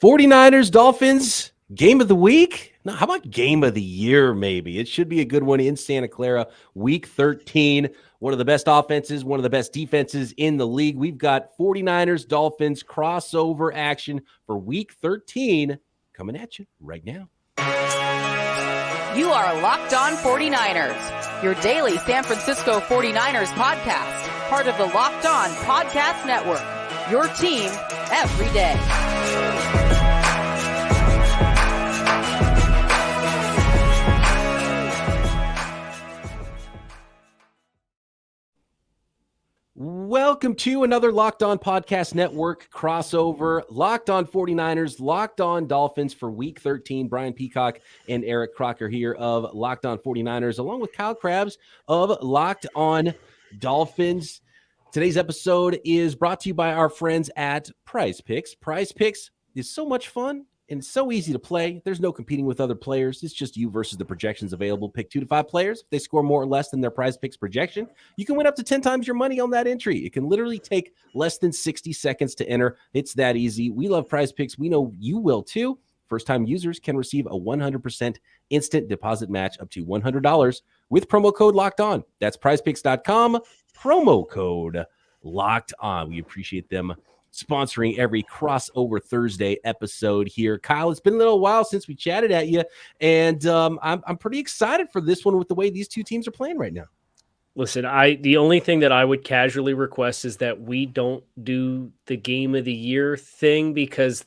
49ers, Dolphins, game of the week? No, how about game of the year, maybe? It should be a good one in Santa Clara, week 13. One of the best offenses, one of the best defenses in the league. We've got 49ers, Dolphins crossover action for week 13 coming at you right now. You are Locked On 49ers, your daily San Francisco 49ers podcast, part of the Locked On Podcast Network, your team every day. Welcome to another Locked On Podcast Network crossover. Locked On 49ers, Locked On Dolphins for week 13. Brian Peacock and Eric Crocker here of Locked On 49ers, along with Kyle Krabs of Locked On Dolphins. Today's episode is brought to you by our friends at PrizePicks. PrizePicks is so much fun and so easy to play. There's no competing with other players. It's just you versus the projections available. Pick 2 to 5 players. If they score more or less than their PrizePicks projection, you can win up to 10 times your money on that entry. It can literally take less than 60 seconds to enter. It's that easy. We love PrizePicks. We know you will too. First-time users can receive a 100% instant deposit match up to $100 with promo code Locked On. That's PrizePicks.com. Promo code Locked On. We appreciate them sponsoring every crossover Thursday episode here. Kyle, it's been a little while since we chatted at you, and I'm pretty excited for this one with the way these two teams are playing right now. Listen, the only thing that I would casually request is that we don't do the game of the year thing, because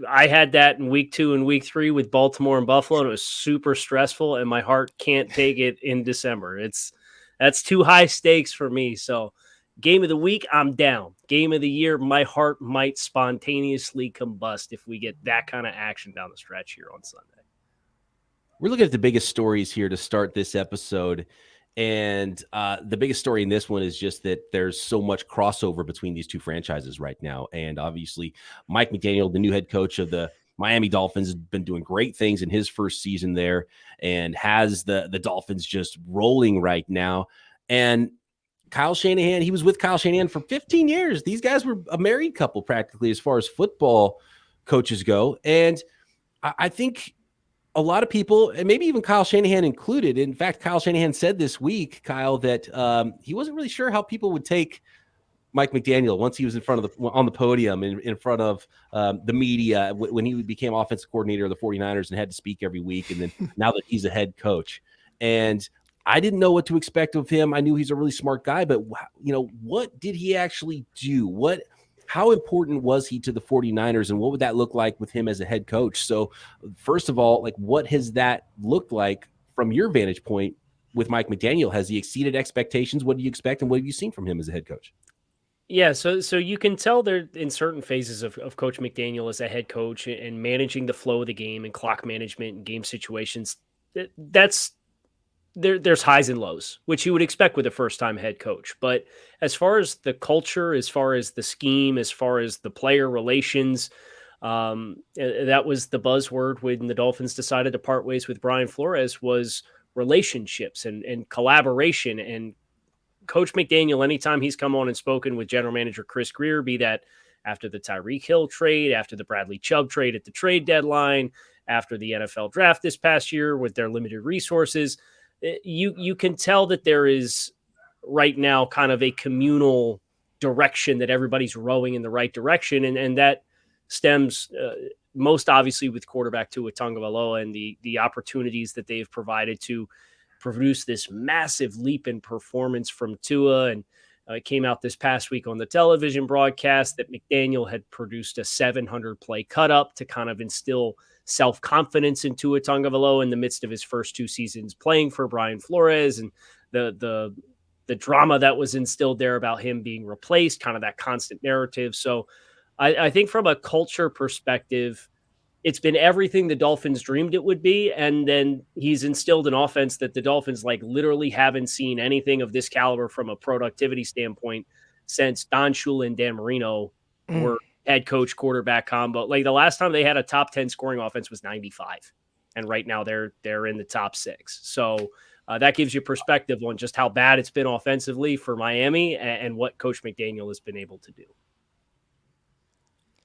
I had that in week 2 and week 3 with Baltimore and Buffalo, and it was super stressful, and my heart can't take it in December. That's too high stakes for me. So game of the week, I'm down. Game of the year, my heart might spontaneously combust if we get that kind of action down the stretch here on Sunday. We're looking at the biggest stories here to start this episode. And the biggest story in this one is just that there's so much crossover between these two franchises right now. And obviously, Mike McDaniel, the new head coach of the Miami Dolphins, has been doing great things in his first season there and has the Dolphins just rolling right now. And Kyle Shanahan, he was with Kyle Shanahan for 15 years. These guys were a married couple practically as far as football coaches go. And I think a lot of people, and maybe even Kyle Shanahan included, in fact, Kyle Shanahan said this week, Kyle, that he wasn't really sure how people would take Mike McDaniel once he was on the podium in front of the media when he became offensive coordinator of the 49ers and had to speak every week. And then now that he's a head coach. And I didn't know what to expect of him. I knew he's a really smart guy, but what did he actually do? How important was he to the 49ers, and what would that look like with him as a head coach? So first of all, what has that looked like from your vantage point with Mike McDaniel? Has he exceeded expectations? What do you expect, and what have you seen from him as a head coach? Yeah, so you can tell there in certain phases of Coach McDaniel as a head coach and managing the flow of the game and clock management and game situations, there's highs and lows, which you would expect with a first-time head coach. But as far as the culture, as far as the scheme, as far as the player relations, that was the buzzword when the Dolphins decided to part ways with Brian Flores, was relationships and collaboration. And Coach McDaniel, anytime he's come on and spoken with general manager Chris Greer, be that after the Tyreek Hill trade, after the Bradley Chubb trade at the trade deadline, after the NFL draft this past year with their limited resources, you can tell that there is right now kind of a communal direction that everybody's rowing in the right direction. And that stems most obviously with quarterback Tua Tagovailoa and the opportunities that they've provided to produce this massive leap in performance from Tua. And it came out this past week on the television broadcast that McDaniel had produced a 700-play cut-up to kind of instill self-confidence in Tua Tagovailoa in the midst of his first 2 seasons playing for Brian Flores, and the drama that was instilled there about him being replaced, kind of that constant narrative. So I think from a culture perspective, it's been everything the Dolphins dreamed it would be. And then he's instilled an offense that the Dolphins literally haven't seen anything of this caliber from a productivity standpoint since Don Shula and Dan Marino were head coach quarterback combo. The last time they had a top 10 scoring offense was 95. And right now they're in the top 6. So that gives you perspective on just how bad it's been offensively for Miami and what Coach McDaniel has been able to do.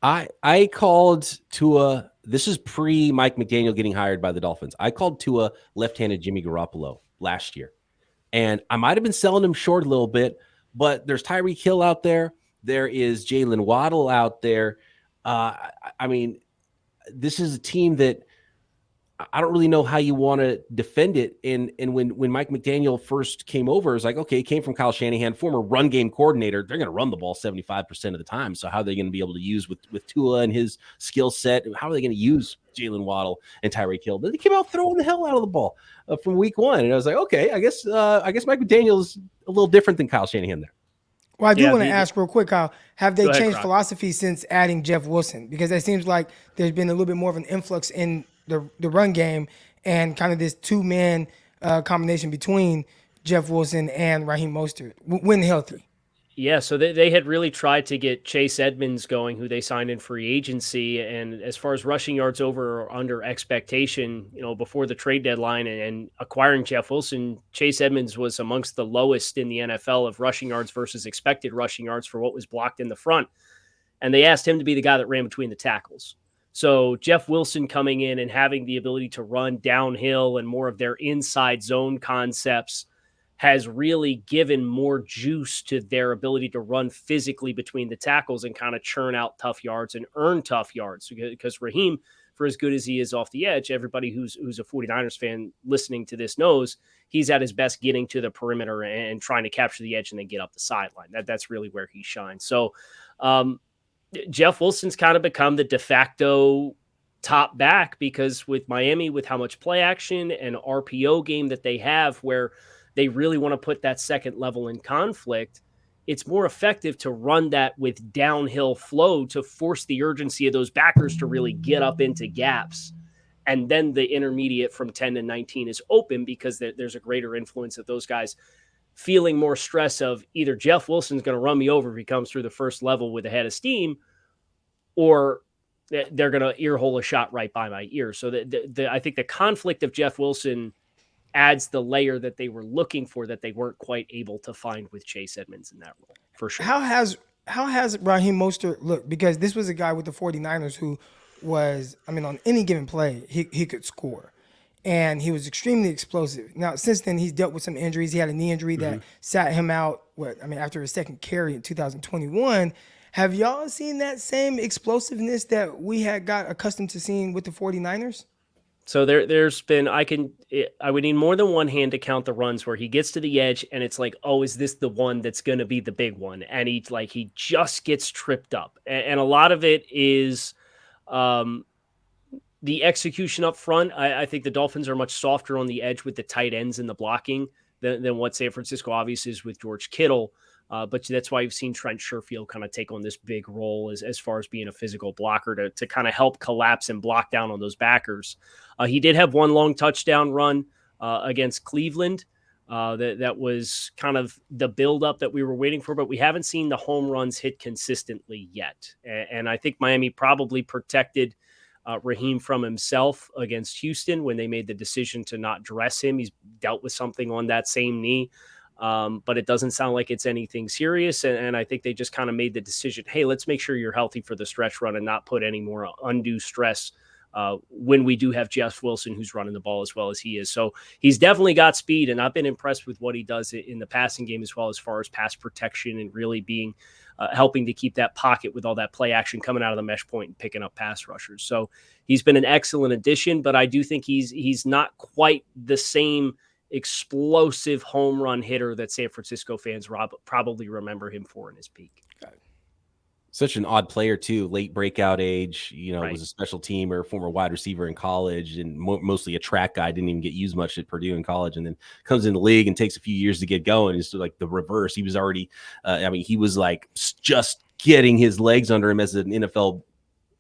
I called Tua. This is pre Mike McDaniel getting hired by the Dolphins. I called Tua left-handed Jimmy Garoppolo last year, and I might have been selling him short a little bit. But there's Tyreek Hill out there. There is Jalen Waddle out there. I mean, this is a team that I don't really know how you want to defend it. And when Mike McDaniel first came over, it was like, okay, he came from Kyle Shanahan, former run game coordinator. They're going to run the ball 75% of the time. So how are they going to be able to use with Tua and his skill set? How are they going to use Jalen Waddle and Tyreek Hill? But they came out throwing the hell out of the ball from week one. And I was like, okay, I guess Mike McDaniel's a little different than Kyle Shanahan there. Well, I do want to ask real quick, Kyle, have they changed Croc. philosophy since adding Jeff Wilson? Because it seems like there's been a little bit more of an influx in the run game and kind of this two-man combination between Jeff Wilson and Raheem Mostert when healthy. Yeah, so they had really tried to get Chase Edmonds going, who they signed in free agency. And as far as rushing yards over or under expectation, before the trade deadline and acquiring Jeff Wilson, Chase Edmonds was amongst the lowest in the NFL of rushing yards versus expected rushing yards for what was blocked in the front. And they asked him to be the guy that ran between the tackles. So Jeff Wilson coming in and having the ability to run downhill and more of their inside zone concepts has really given more juice to their ability to run physically between the tackles and kind of churn out tough yards and earn tough yards. Because Raheem, for as good as he is off the edge, everybody who's a 49ers fan listening to this knows he's at his best getting to the perimeter and trying to capture the edge and then get up the sideline. That's really where he shines. So Jeff Wilson's kind of become the de facto top back because with Miami, with how much play action and RPO game that they have where they really want to put that second level in conflict, it's more effective to run that with downhill flow to force the urgency of those backers to really get up into gaps. And then the intermediate from 10 to 19 is open because there's a greater influence of those guys feeling more stress of either Jeff Wilson's going to run me over if he comes through the first level with a head of steam, or they're going to earhole a shot right by my ear. So I think the conflict of Jeff Wilson adds the layer that they were looking for that they weren't quite able to find with Chase Edmonds in that role, for sure. How has Raheem Mostert looked? Because this was a guy with the 49ers who was, on any given play, he could score. And he was extremely explosive. Now, since then, he's dealt with some injuries. He had a knee injury that sat him out, after his second carry in 2021. Have y'all seen that same explosiveness that we had got accustomed to seeing with the 49ers? So there's been, I would need more than one hand to count the runs where he gets to the edge and it's like, oh, is this the one that's going to be the big one? And he just gets tripped up. And a lot of it is the execution up front. I think the Dolphins are much softer on the edge with the tight ends and the blocking than what San Francisco obviously is with George Kittle. But that's why you've seen Trent Sherfield kind of take on this big role as far as being a physical blocker to kind of help collapse and block down on those backers. He did have one long touchdown run against Cleveland. That was kind of the buildup that we were waiting for, but we haven't seen the home runs hit consistently yet. And I think Miami probably protected Raheem from himself against Houston when they made the decision to not dress him. He's dealt with something on that same knee. But it doesn't sound like it's anything serious. And I think they just kind of made the decision, hey, let's make sure you're healthy for the stretch run and not put any more undue stress when we do have Jeff Wilson, who's running the ball as well as he is. So he's definitely got speed, and I've been impressed with what he does in the passing game as well as far as pass protection and really being helping to keep that pocket with all that play action coming out of the mesh point and picking up pass rushers. So he's been an excellent addition, but I do think he's not quite the same explosive home run hitter that San Francisco fans probably remember him for in his peak. Such an odd player too, late breakout age, Right. Was a special teamer, former wide receiver in college, and mostly a track guy, didn't even get used much at Purdue in college, and then comes in the league and takes a few years to get going. It's like the reverse. He was already, he was like just getting his legs under him as an NFL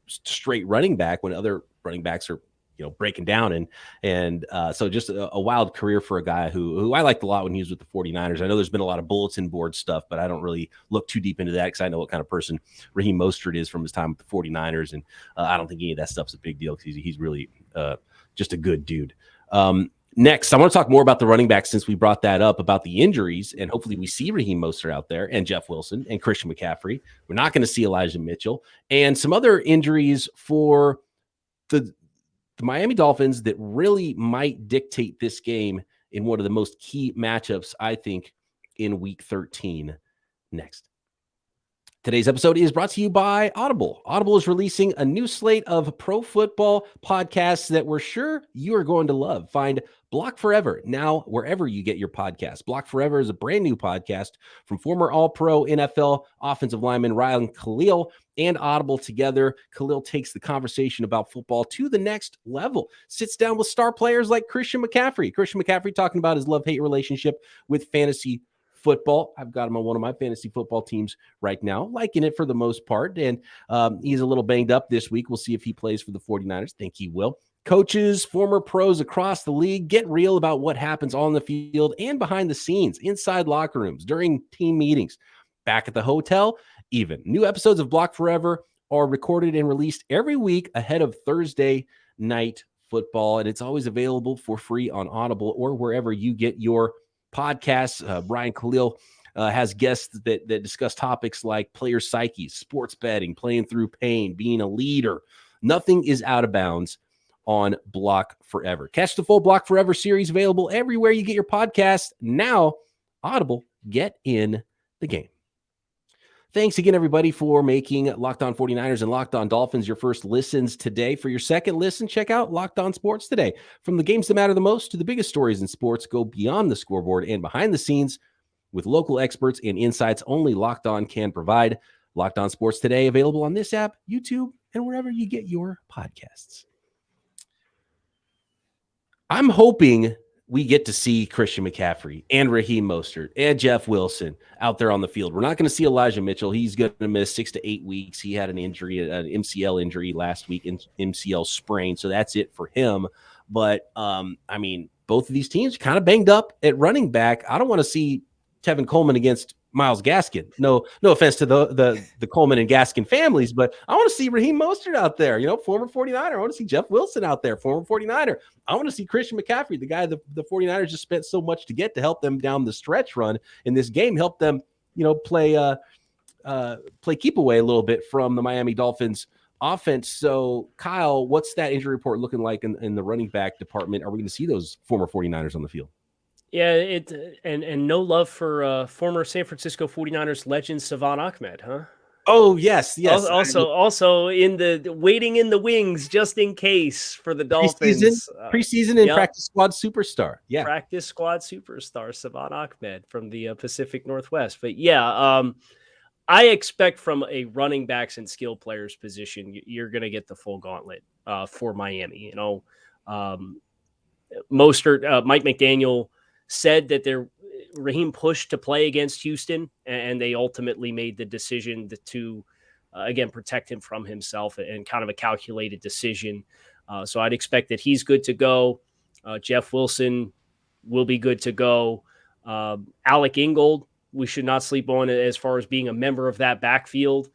straight running back when other running backs are breaking down. And so just a wild career for a guy who I liked a lot when he was with the 49ers. I know there's been a lot of bulletin board stuff, but I don't really look too deep into that because I know what kind of person Raheem Mostert is from his time with the 49ers. And I don't think any of that stuff's a big deal because he's really just a good dude. Next, I want to talk more about the running backs since we brought that up about the injuries, and hopefully we see Raheem Mostert out there and Jeff Wilson and Christian McCaffrey. We're not going to see Elijah Mitchell and some other injuries for the Miami Dolphins that really might dictate this game in one of the most key matchups, I think, in Week 13 next. Today's episode is brought to you by Audible. Audible is releasing a new slate of pro football podcasts that we're sure you are going to love. Find Block Forever now wherever you get your podcasts. Block Forever is a brand new podcast from former All-Pro NFL offensive lineman Ryan Khalil and Audible together. Khalil takes the conversation about football to the next level. Sits down with star players like Christian McCaffrey. Christian McCaffrey talking about his love-hate relationship with fantasy football. I've got him on one of my fantasy football teams right now, liking it for the most part. And he's a little banged up this week. We'll see if he plays for the 49ers. Think he will. Coaches, former pros across the league get real about what happens on the field and behind the scenes, inside locker rooms, during team meetings, back at the hotel, even. New episodes of Block Forever are recorded and released every week ahead of Thursday night football. And it's always available for free on Audible or wherever you get your podcasts. Brian Khalil has guests that discuss topics like player psyches, sports betting, playing through pain, being a leader. Nothing is out of bounds on Block Forever. Catch the full Block Forever series available everywhere you get your podcasts. Now, Audible, get in the game. Thanks again, everybody, for making Locked On 49ers and Locked On Dolphins your first listens today. For your second listen, check out Locked On Sports Today. From the games that matter the most to the biggest stories in sports, go beyond the scoreboard and behind the scenes with local experts and insights only Locked On can provide. Locked On Sports Today, available on this app, YouTube, and wherever you get your podcasts. I'm hoping we get to see Christian McCaffrey and Raheem Mostert and Jeff Wilson out there on the field. We're not going to see Elijah Mitchell. He's going to miss 6 to 8 weeks. He had an injury, an MCL injury last week, MCL sprain. So that's it for him. But, I mean, both of these teams kind of banged up at running back. I don't want to see Tevin Coleman against Myles Gaskin. No offense to the Coleman and Gaskin families, but I want to see Raheem Mostert out there, former 49er. I want to see Jeff Wilson out there, former 49er. I want to see Christian McCaffrey, the guy the 49ers just spent so much to get to help them down the stretch run in this game, help them, play keep away a little bit from the Miami Dolphins offense. So, Kyle, what's that injury report looking like in the running back department? Are we going to see those former 49ers on the field? Yeah, and no love for former San Francisco 49ers legend Savon Ahmed, huh? Oh, yes. Also in the waiting in the wings just in case for the Dolphins. Preseason and practice squad superstar. Yeah. Practice squad superstar Savon Ahmed from the Pacific Northwest. But yeah, I expect from a running backs and skill players position, you're going to get the full gauntlet for Miami. Mostert, Mike McDaniel said that Raheem pushed to play against Houston, and they ultimately made the decision to again, protect him from himself, and kind of a calculated decision. So I'd expect that he's good to go. Jeff Wilson will be good to go. Alec Ingold, we should not sleep on as far as being a member of that backfield.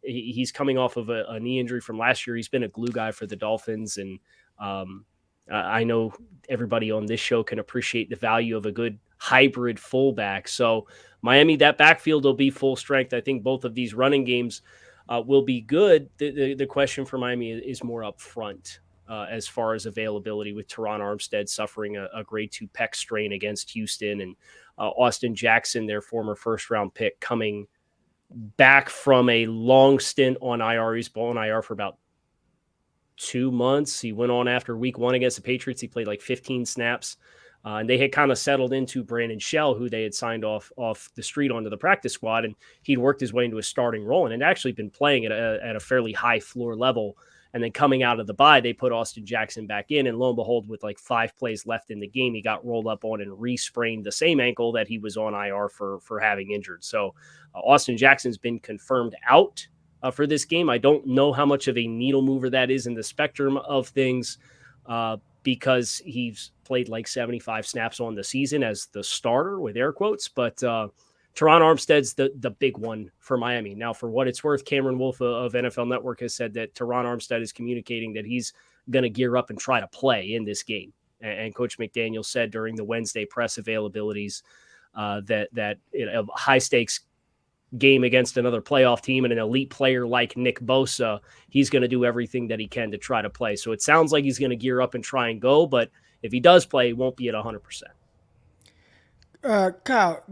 He's coming off of a knee injury from last year. He's been a glue guy for the Dolphins, and I know everybody on this show can appreciate the value of a good hybrid fullback. So Miami, that backfield will be full strength. I think both of these running games will be good. The question for Miami is more up front as far as availability, with Teron Armstead suffering a grade 2 pec strain against Houston, and Austin Jackson, their former first-round pick, coming back from a long stint on IR. He's been on IR for about 2 months. He went on after week 1 against the Patriots. He played like 15 snaps. And they had kind of settled into Brandon Shell, who they had signed off the street onto the practice squad. And he'd worked his way into a starting role and had actually been playing at a fairly high floor level. And then coming out of the bye, they put Austin Jackson back in. And lo and behold, with like 5 plays left in the game, he got rolled up on and re-sprained the same ankle that he was on IR for having injured. So Austin Jackson's been confirmed out for this game. I don't know how much of a needle mover that is in the spectrum of things, because he's played like 75 snaps on the season as the starter, with air quotes. But Teron Armstead's the big one for Miami. Now, for what it's worth, Cameron Wolfe of NFL Network has said that Teron Armstead is communicating that he's going to gear up and try to play in this game. And Coach McDaniel said during the Wednesday press availabilities that a high stakes game against another playoff team and an elite player like Nick Bosa, he's going to do everything that he can to try to play. So it sounds like he's going to gear up and try and go, but if he does play, he won't be at 100%. Kyle,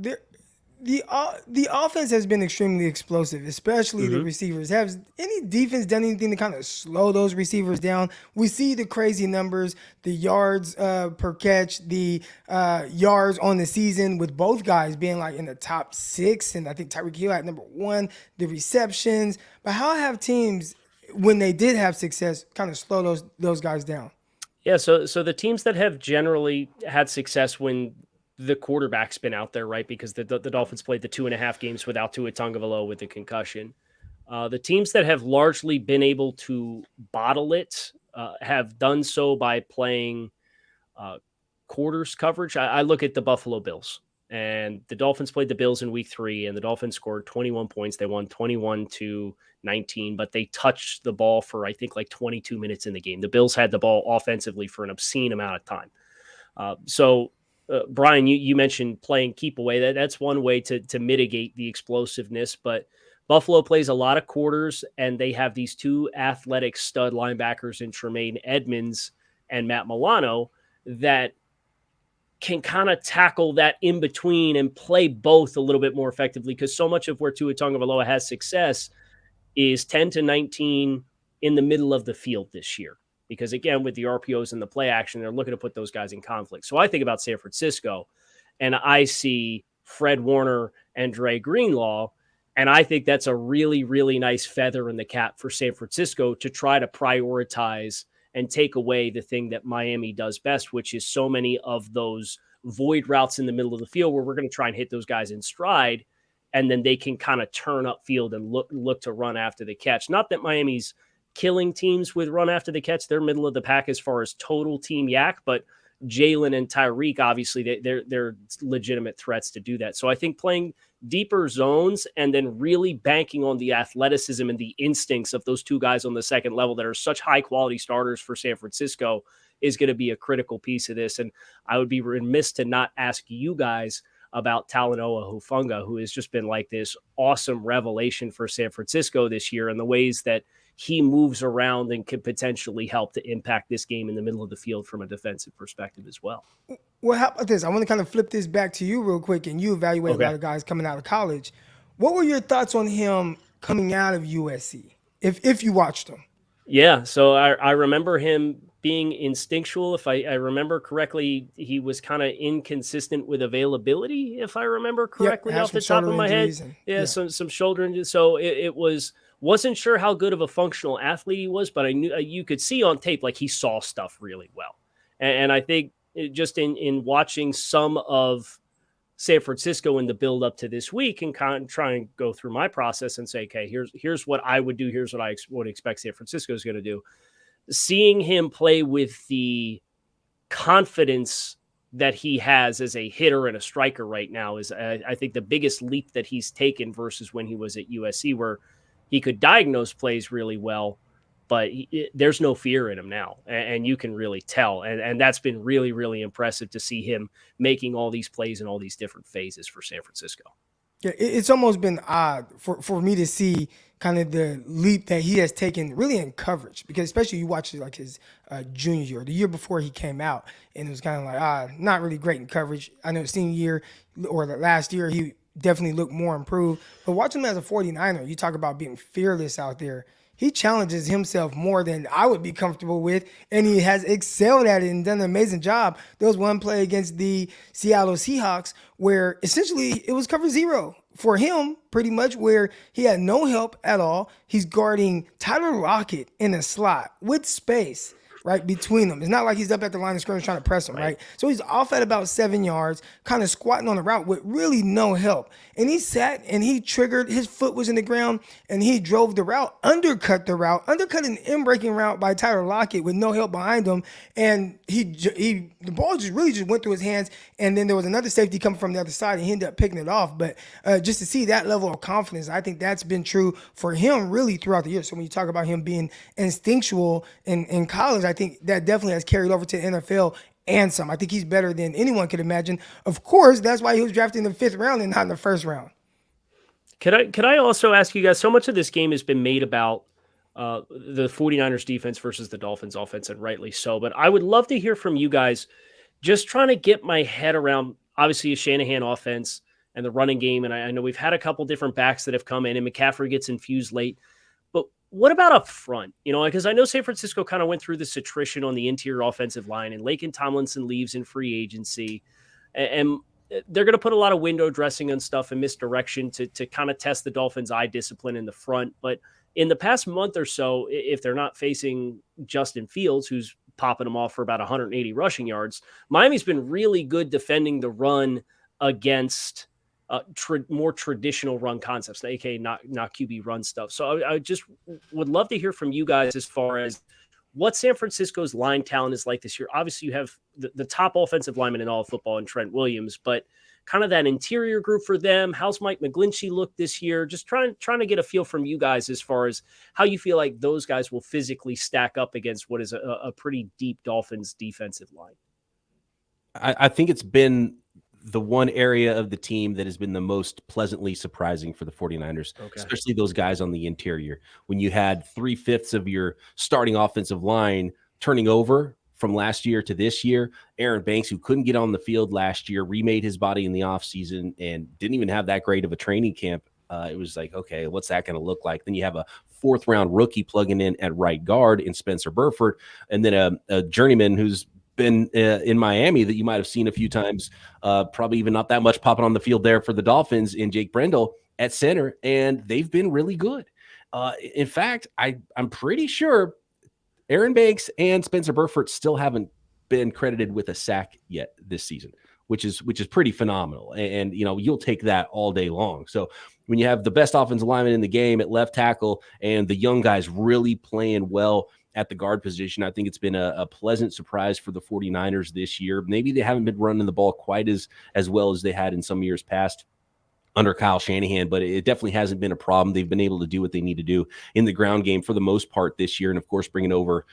the offense has been extremely explosive, especially the receivers. Has any defense done anything to kind of slow those receivers down? We see the crazy numbers, the yards per catch, the yards on the season, with both guys being like in the top 6, and I think Tyreek Hill at number 1, the receptions. But how have teams, when they did have success, kind of slow those guys down? Yeah, so the teams that have generally had success when the quarterback's been out there, right? Because the Dolphins played the 2.5 games without Tua Tagovailoa with the concussion. The teams that have largely been able to bottle it have done so by playing quarters coverage. I look at the Buffalo Bills, and the Dolphins played the Bills in week 3, and the Dolphins scored 21 points. They won 21-19, but they touched the ball for, I think, like 22 minutes in the game. The Bills had the ball offensively for an obscene amount of time. Brian, you mentioned playing keep away. That's one way to mitigate the explosiveness, but Buffalo plays a lot of quarters, and they have these 2 athletic stud linebackers in Tremaine Edmonds and Matt Milano that can kind of tackle that in between and play both a little bit more effectively, because so much of where Tua Tagovailoa has success is 10-19 in the middle of the field this year. Because, again, with the RPOs and the play action, they're looking to put those guys in conflict. So I think about San Francisco, and I see Fred Warner and Dre Greenlaw, and I think that's a really, really nice feather in the cap for San Francisco to try to prioritize and take away the thing that Miami does best, which is so many of those void routes in the middle of the field where we're going to try and hit those guys in stride, and then they can kind of turn upfield and look to run after the catch. Not that Miami's killing teams with run after the catch. They're middle of the pack as far as total team yak, but Jalen and Tyreek, obviously, they're legitimate threats to do that. So I think playing deeper zones and then really banking on the athleticism and the instincts of those 2 guys on the second level that are such high-quality starters for San Francisco is going to be a critical piece of this. And I would be remiss to not ask you guys about Talanoa Hufanga, who has just been like this awesome revelation for San Francisco this year, and the ways that he moves around and could potentially help to impact this game in the middle of the field from a defensive perspective as well. Well, how about this? I want to kind of flip this back to you real quick, and you evaluate a lot of guys coming out of college. What were your thoughts on him coming out of USC, if you watched him? Yeah, so I remember him being instinctual. If I remember correctly, he was kind of inconsistent with availability, if I remember correctly, off the top of my head. Some shoulder injuries. So it wasn't sure how good of a functional athlete he was, but I knew you could see on tape like he saw stuff really well. And I think just in watching some of San Francisco in the build up to this week and kind of try and go through my process and say, okay, here's what I would do. Here's what I would expect San Francisco is going to do. Seeing him play with the confidence that he has as a hitter and a striker right now is, I think, the biggest leap that he's taken versus when he was at USC, where he could diagnose plays really well, but there's no fear in him now, and you can really tell. And that's been really, really impressive to see him making all these plays in all these different phases for San Francisco. Yeah, it's almost been odd for me to see kind of the leap that he has taken really in coverage, because especially you watch like his junior year, the year before he came out, and it was kind of like, not really great in coverage. I know senior year or the last year, he definitely looked more improved. But watch him as a 49er, you talk about being fearless out there. He challenges himself more than I would be comfortable with, and he has excelled at it and done an amazing job. There was one play against the Seattle Seahawks where essentially it was cover zero for him, pretty much, where he had no help at all. He's guarding Tyler Lockett in a slot with space right between them. It's not like he's up at the line of scrimmage trying to press him, right? So he's off at about 7 yards, kind of squatting on the route with really no help. And he sat and he triggered, his foot was in the ground, and he drove the route, undercut an in-breaking route by Tyler Lockett with no help behind him. And the ball just went through his hands, and then there was another safety coming from the other side, and he ended up picking it off. But just to see that level of confidence, I think that's been true for him really throughout the year. So when you talk about him being instinctual in college, I think that definitely has carried over to the NFL and some. I think he's better than anyone could imagine. Of course, that's why he was drafted in the 5th round and not in the 1st round. Could I also ask you guys, so much of this game has been made about the 49ers defense versus the Dolphins offense, and rightly so, but I would love to hear from you guys, just trying to get my head around, obviously, a Shanahan offense and the running game, and I know we've had a couple different backs that have come in, and McCaffrey gets infused late, but what about up front? Because I know San Francisco kind of went through this attrition on the interior offensive line, and Laken Tomlinson leaves in free agency, and they're going to put a lot of window dressing and stuff and misdirection to kind of test the Dolphins' eye discipline in the front. But in the past month or so, if they're not facing Justin Fields, who's popping them off for about 180 rushing yards, Miami's been really good defending the run against more traditional run concepts, aka not QB run stuff. So I just would love to hear from you guys as far as what San Francisco's line talent is like this year. Obviously, you have the top offensive lineman in all of football in Trent Williams, but kind of that interior group for them. How's Mike McGlinchey look this year? Just trying to get a feel from you guys as far as how you feel like those guys will physically stack up against what is a pretty deep Dolphins defensive line. I think it's been the one area of the team that has been the most pleasantly surprising for the 49ers, especially those guys on the interior. When you had 3/5 of your starting offensive line turning over from last year to this year, Aaron Banks, who couldn't get on the field last year, remade his body in the offseason and didn't even have that great of a training camp. It was like, okay, what's that going to look like? Then you have a 4th-round rookie plugging in at right guard in Spencer Burford, and then a journeyman who's been in Miami that you might have seen a few times, probably even not that much popping on the field there for the Dolphins, in Jake Brendel at center, and they've been really good. In fact, I'm pretty sure Aaron Banks and Spencer Burford still haven't been credited with a sack yet this season, which is pretty phenomenal. And you'll take that all day long. So when you have the best offensive lineman in the game at left tackle and the young guys really playing well at the guard position, I think it's been a pleasant surprise for the 49ers this year. Maybe they haven't been running the ball quite as well as they had in some years past under Kyle Shanahan, but it definitely hasn't been a problem. They've been able to do what they need to do in the ground game for the most part this year. And of course, bringing over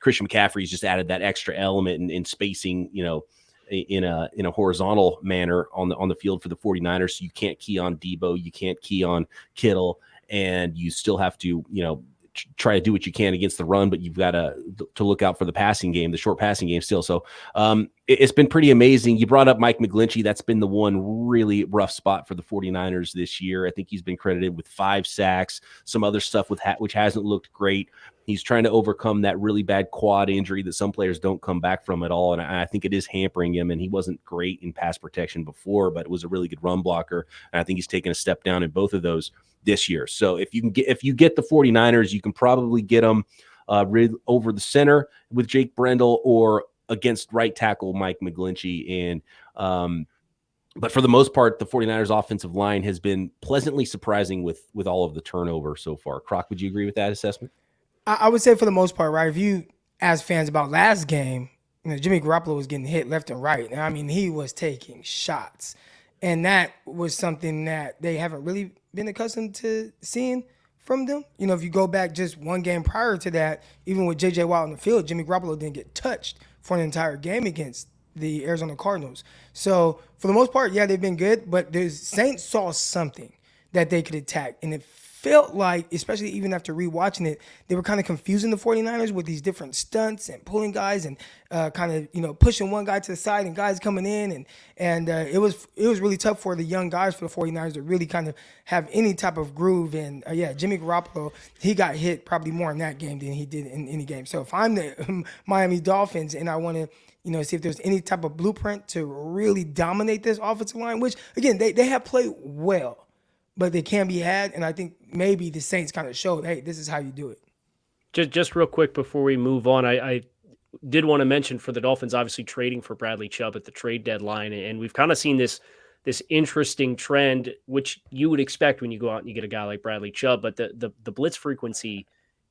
Christian McCaffrey's just added that extra element in spacing, in a horizontal manner on the field for the 49ers. So you can't key on Debo, you can't key on Kittle, and you still have to, try to do what you can against the run, but you've got to look out for the passing game, the short passing game still. So it's been pretty amazing. You brought up Mike McGlinchey. That's been the one really rough spot for the 49ers this year. I think he's been credited with 5 sacks, some other stuff which hasn't looked great. He's trying to overcome that really bad quad injury that some players don't come back from at all. And I think it is hampering him, and he wasn't great in pass protection before, but it was a really good run blocker. And I think he's taken a step down in both of those this year. So if you get the 49ers, you can probably get them over the center with Jake Brendel or against right tackle Mike McGlinchey. And but for the most part, the 49ers offensive line has been pleasantly surprising with all of the turnover so far. Croc, would you agree with that assessment? I would say for the most part, right? If you ask fans about last game, Jimmy Garoppolo was getting hit left and right. And I mean, he was taking shots. And that was something that they haven't really been accustomed to seeing from them. If you go back just one game prior to that, even with J.J. Watt on the field, Jimmy Garoppolo didn't get touched for an entire game against the Arizona Cardinals. So for the most part, yeah, they've been good, but the Saints saw something that they could attack. And it felt like, especially even after rewatching it, they were kind of confusing the 49ers with these different stunts and pulling guys and kind of, pushing one guy to the side and guys coming in. And it was really tough for the young guys for the 49ers to really kind of have any type of groove. And Jimmy Garoppolo, he got hit probably more in that game than he did in any game. So if I'm the Miami Dolphins and I want to, see if there's any type of blueprint to really dominate this offensive line, which again, they have played well, but they can be had. And I think maybe the Saints kind of showed, hey, this is how you do it. Just real quick before we move on, I did want to mention for the Dolphins, obviously trading for Bradley Chubb at the trade deadline. And we've kind of seen this interesting trend, which you would expect when you go out and you get a guy like Bradley Chubb, but the blitz frequency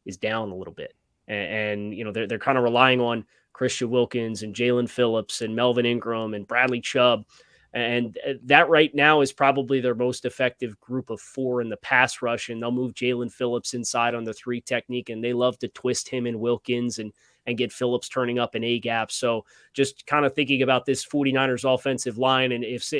is down a little bit. And they're kind of relying on Christian Wilkins and Jalen Phillips and Melvin Ingram and Bradley Chubb And that right now is probably their most effective group of 4 in the pass rush. And they'll move Jalen Phillips inside on the 3 technique. And they love to twist him and Wilkins and get Phillips turning up an A gap. So just kind of thinking about this 49ers offensive line. And if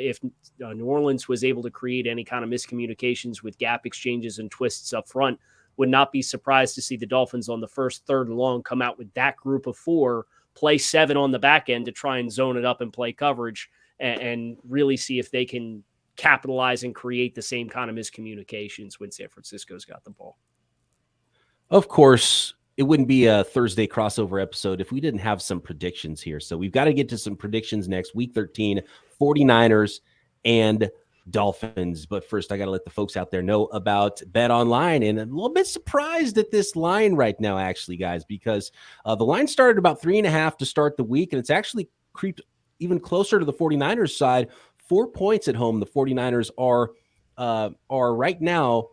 New Orleans was able to create any kind of miscommunications with gap exchanges and twists up front, would not be surprised to see the Dolphins on the first, 3rd and long come out with that group of 4, play 7 on the back end to try and zone it up and play coverage and really see if they can capitalize and create the same kind of miscommunications when San Francisco's got the ball. Of course, it wouldn't be a Thursday crossover episode if we didn't have some predictions here. So we've got to get to some predictions next. Week 13, 49ers and Dolphins. But first, I got to let the folks out there know about BetOnline. And I'm a little bit surprised at this line right now, actually, guys, because the line started about 3.5 to start the week, and it's actually creeped even closer to the 49ers side. 4 points at home. The 49ers are right now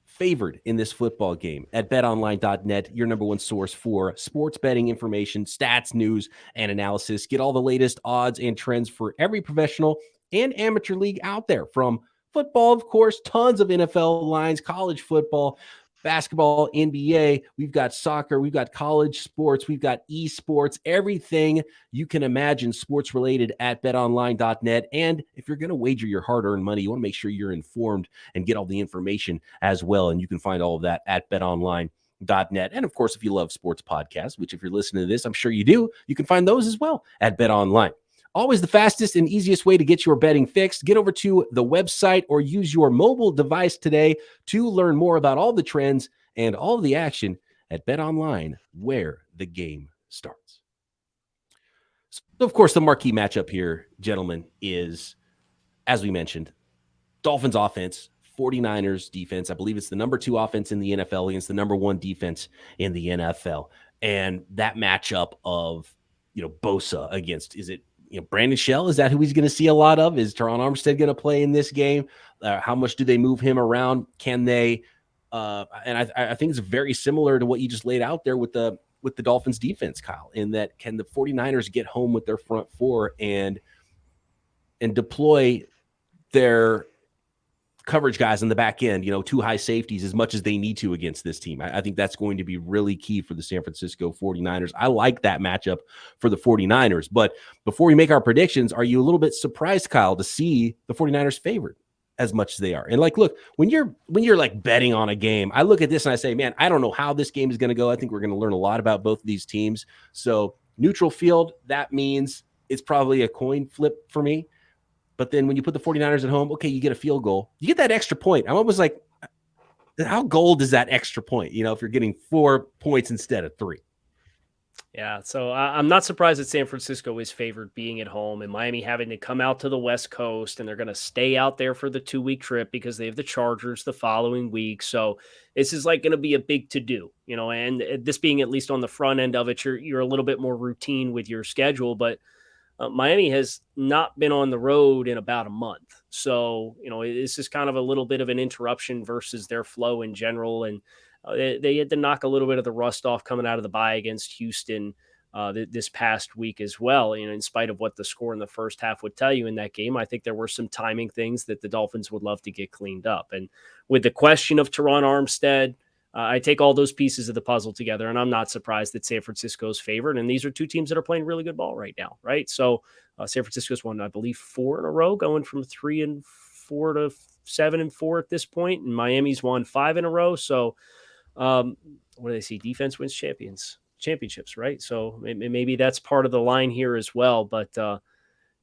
favored in this football game at betonline.net, your number one source for sports betting information, stats, news, and analysis. Get all the latest odds and trends for every professional and amateur league out there, from football, of course, tons of NFL lines, college football, basketball, NBA. We've got soccer. We've got college sports. We've got esports, everything you can imagine sports related at betonline.net. And if you're going to wager your hard-earned money, you want to make sure you're informed and get all the information as well. And you can find all of that at betonline.net. And of course, if you love sports podcasts, which if you're listening to this, I'm sure you do, you can find those as well at BetOnline. Always the fastest and easiest way to get your betting fixed. Get over to the website or use your mobile device today to learn more about all the trends and all the action at BetOnline, where the game starts. So, of course, the marquee matchup here, gentlemen, is, as we mentioned, Dolphins offense, 49ers defense. I believe it's the number 2 offense in the NFL against the number 1 defense in the NFL. And that matchup of, Bosa against, is it, Brandon Shell, is that who he's going to see a lot of? Is Teron Armstead going to play in this game? How much do they move him around? Can they? And I think it's very similar to what you just laid out there with the Dolphins defense, Kyle, in that can the 49ers get home with their front 4 and deploy their coverage guys in the back end, 2 high safeties as much as they need to against this team. I think that's going to be really key for the San Francisco 49ers. I like that matchup for the 49ers. But before we make our predictions, are you a little bit surprised, Kyle, to see the 49ers favored as much as they are? And look, when you're like betting on a game, I look at this and I say, man, I don't know how this game is going to go. I think we're going to learn a lot about both of these teams. So neutral field, that means it's probably a coin flip for me. But then when you put the 49ers at home, okay, you get a field goal. You get that extra point. I'm almost like, how gold is that extra point, if you're getting 4 points instead of 3? Yeah, so I'm not surprised that San Francisco is favored being at home and Miami having to come out to the West Coast, and they're going to stay out there for the 2-week trip because they have the Chargers the following week. So this is going to be a big to-do, and this being at least on the front end of it, you're a little bit more routine with your schedule, but Miami has not been on the road in about a month. So, this is kind of a little bit of an interruption versus their flow in general. And they had to knock a little bit of the rust off coming out of the bye against Houston this past week as well. In spite of what the score in the first half would tell you in that game, I think there were some timing things that the Dolphins would love to get cleaned up. And with the question of Teron Armstead, I take all those pieces of the puzzle together, and I'm not surprised that San Francisco's favored. And these are 2 teams that are playing really good ball right now, right? So San Francisco's won, I believe, 4 in a row, going from 3-4 to 7-4 at this point. And Miami's won 5 in a row. So what do they see? Defense wins championships, right? So maybe that's part of the line here as well. But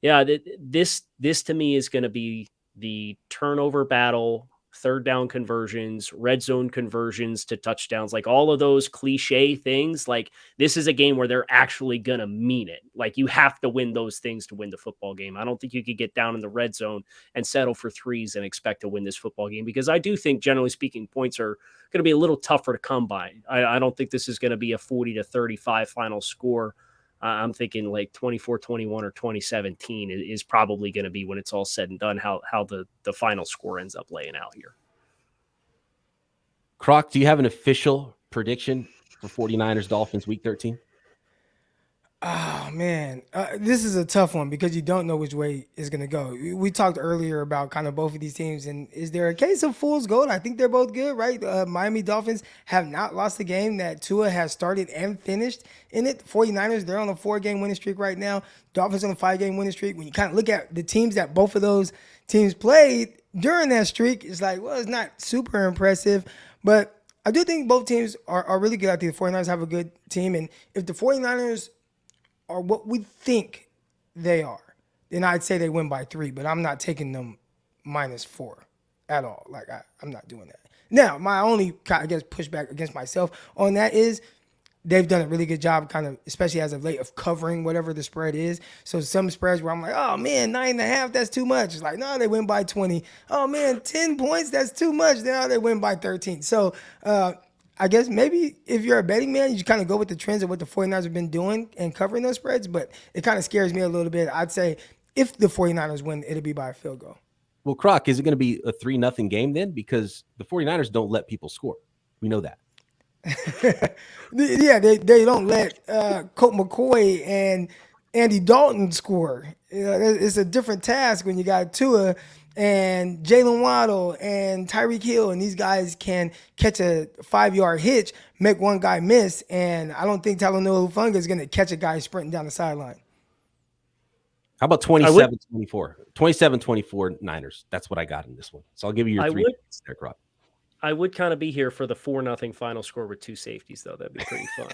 this to me is going to be the turnover battle, 3rd down conversions, red zone conversions to touchdowns, all of those cliche things. This is a game where they're actually going to mean it. You have to win those things to win the football game. I don't think you could get down in the red zone and settle for 3s and expect to win this football game, because I do think, generally speaking, points are going to be a little tougher to come by. I don't think this is going to be a 40-35 final score. I'm thinking 24-21 or 2017 is probably going to be, when it's all said and done, how the final score ends up laying out here. Croc, do you have an official prediction for 49ers Dolphins week 13? Oh man, this is a tough one because you don't know which way it's gonna go. We talked earlier about kind of both of these teams, and is there a case of fool's gold? I think they're both good, right? Miami Dolphins have not lost a game that Tua has started and finished in it. 49ers, they're on a 4-game winning streak right now. Dolphins on a 5-game winning streak. When you kind of look at the teams that both of those teams played during that streak, it's like, well, it's not super impressive, but I do think both teams are really good. I think the 49ers have a good team, and if the 49ers are what we think they are, then I'd say they win by 3, but I'm not taking them -4 at all. Like, I'm not doing that. Now, my only, I guess, pushback against myself on that is they've done a really good job, kind of, especially as of late, of covering whatever the spread is. So some spreads where I'm like, oh man, 9.5, that's too much. It's like, no, they win by 20. Oh man, 10 points, that's too much. Now they win by 13. So, I guess maybe if you're a betting man, you kind of go with the trends of what the 49ers have been doing and covering those spreads, but it kind of scares me a little bit. I'd say if the 49ers win, it'll be by a field goal. Well, Croc, is it going to be a 3-0 game then? Because the 49ers don't let people score. We know that. Yeah, they don't let Colt McCoy and Andy Dalton score. You know, it's a different task when you got Tua and Jalen Waddle and Tyreek Hill, and these guys can catch a 5-yard hitch, make one guy miss, and I don't think Talanoa Hufanga is going to catch a guy sprinting down the sideline. How about 27-24? 27-24 Niners. That's what I got in this one. So I'll give you your 3 points there, Croc. I would kind of be here for the 4-0 final score with 2 safeties, though. That'd be pretty fun.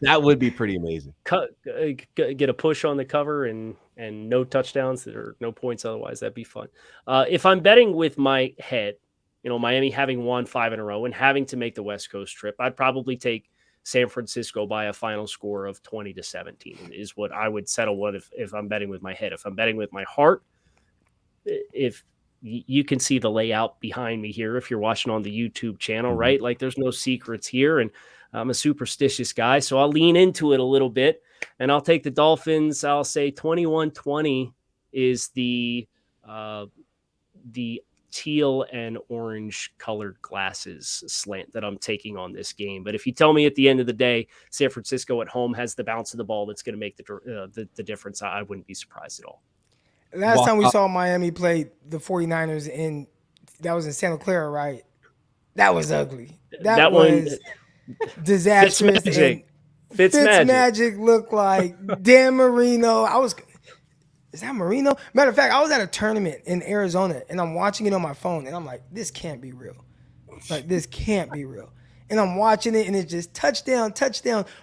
That would be pretty amazing. Get a push on the cover and no touchdowns or no points otherwise. That'd be fun. If I'm betting with my head, Miami having won 5 in a row and having to make the West Coast trip, I'd probably take San Francisco by a final score of 20-17 is what I would settle with if I'm betting with my head. If I'm betting with my heart, if you can see the layout behind me here if you're watching on the YouTube channel, right? Like there's no secrets here, and I'm a superstitious guy, so I'll lean into it a little bit, and I'll take the Dolphins. I'll say 21-20 is the teal and orange colored glasses slant that I'm taking on this game. But if you tell me at the end of the day, San Francisco at home has the bounce of the ball that's going to make the difference, I wouldn't be surprised at all. Last time we saw Miami play the 49ers that was in Santa Clara, right? That was ugly. That was disastrous. Fitzmagic looked like Dan Marino. Is that Marino? Matter of fact, I was at a tournament in Arizona and I'm watching it on my phone and I'm like, this can't be real. Like, this can't be real. And I'm watching it, and it's just touchdown,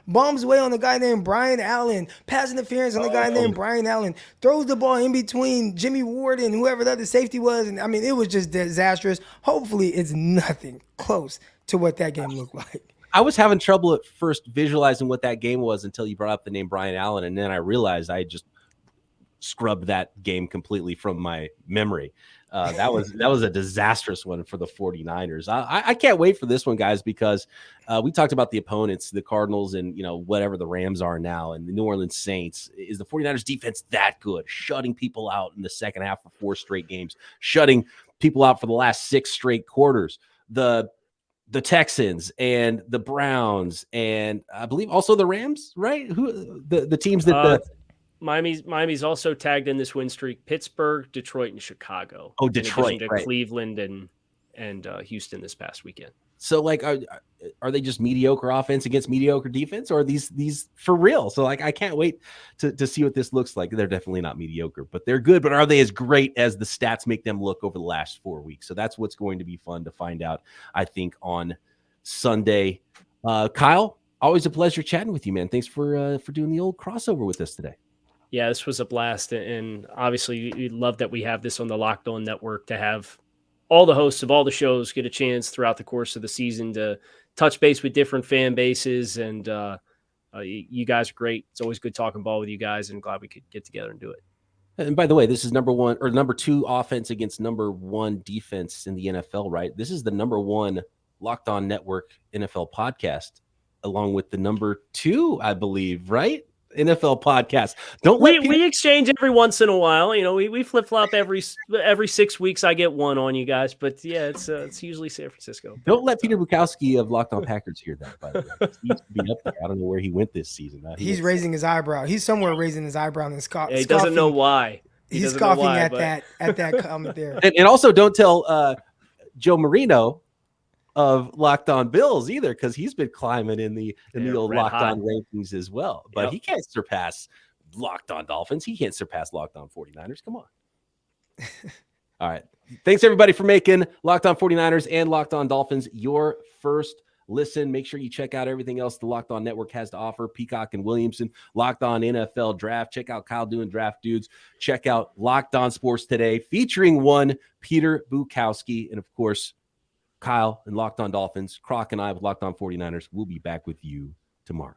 bombs away on the guy named Brian Allen, pass interference on the guy named Brian Allen, throws the ball in between Jimmy Ward and whoever the other safety was. And I mean, it was just disastrous. Hopefully it's nothing close to what that game looked like. I was having trouble at first visualizing what that game was until you brought up the name Brian Allen, and then I realized I just scrubbed that game completely from my memory. That was a disastrous one for the 49ers. I can't wait for this one, guys, because we talked about the opponents, the Cardinals, and whatever the Rams are now, and the New Orleans Saints. Is the 49ers defense that good, shutting people out in the second half of 4 straight games, shutting people out for the last 6 straight quarters? The Texans and the Browns, and I believe also the Rams, right? Who the teams that Miami's also tagged in this win streak: Pittsburgh, Detroit, and Chicago. Oh, Detroit, in addition to Cleveland and Houston this past weekend. So, like, are they just mediocre offense against mediocre defense, or are these for real? So, like, I can't wait to see what this looks like. They're definitely not mediocre, but they're good. But are they as great as the stats make them look over the last 4 weeks? So that's what's going to be fun to find out, I think, on Sunday. Kyle, always a pleasure chatting with you, man. Thanks for doing the old crossover with us today. Yeah, this was a blast. And obviously, we love that we have this on the Locked On Network to have all the hosts of all the shows get a chance throughout the course of the season to touch base with different fan bases. And you guys are great. It's always good talking ball with you guys, and glad we could get together and do it. And by the way, this is number 2 offense against number 1 defense in the NFL, right? This is the number 1 Locked On Network NFL podcast, along with the number 2, I believe, right? NFL podcast. Don't let we exchange every once in a while. You know, we flip flop every 6 weeks. I get one on you guys, but yeah, it's usually San Francisco. Don't let Peter Bukowski of Locked On Packers hear that. By the way, he used to be up there. I don't know where he went this season. He's raising his eyebrow. He's somewhere raising his eyebrow and yeah, he doesn't know why. He's scoffing at that comment there. And also, don't tell Joe Marino of Locked On Bills either, because he's been climbing in the old Locked On rankings as well. But he can't surpass Locked On Dolphins. He can't surpass Locked On 49ers. Come on. All right. Thanks, everybody, for making Locked On 49ers and Locked On Dolphins your first listen. Make sure you check out everything else the Locked On Network has to offer. Peacock and Williamson, Locked On NFL Draft. Check out Kyle doing Draft Dudes. Check out Locked On Sports Today, featuring one Peter Bukowski. And, of course, Kyle and Locked On Dolphins, Croc and I with Locked On 49ers. We'll be back with you tomorrow.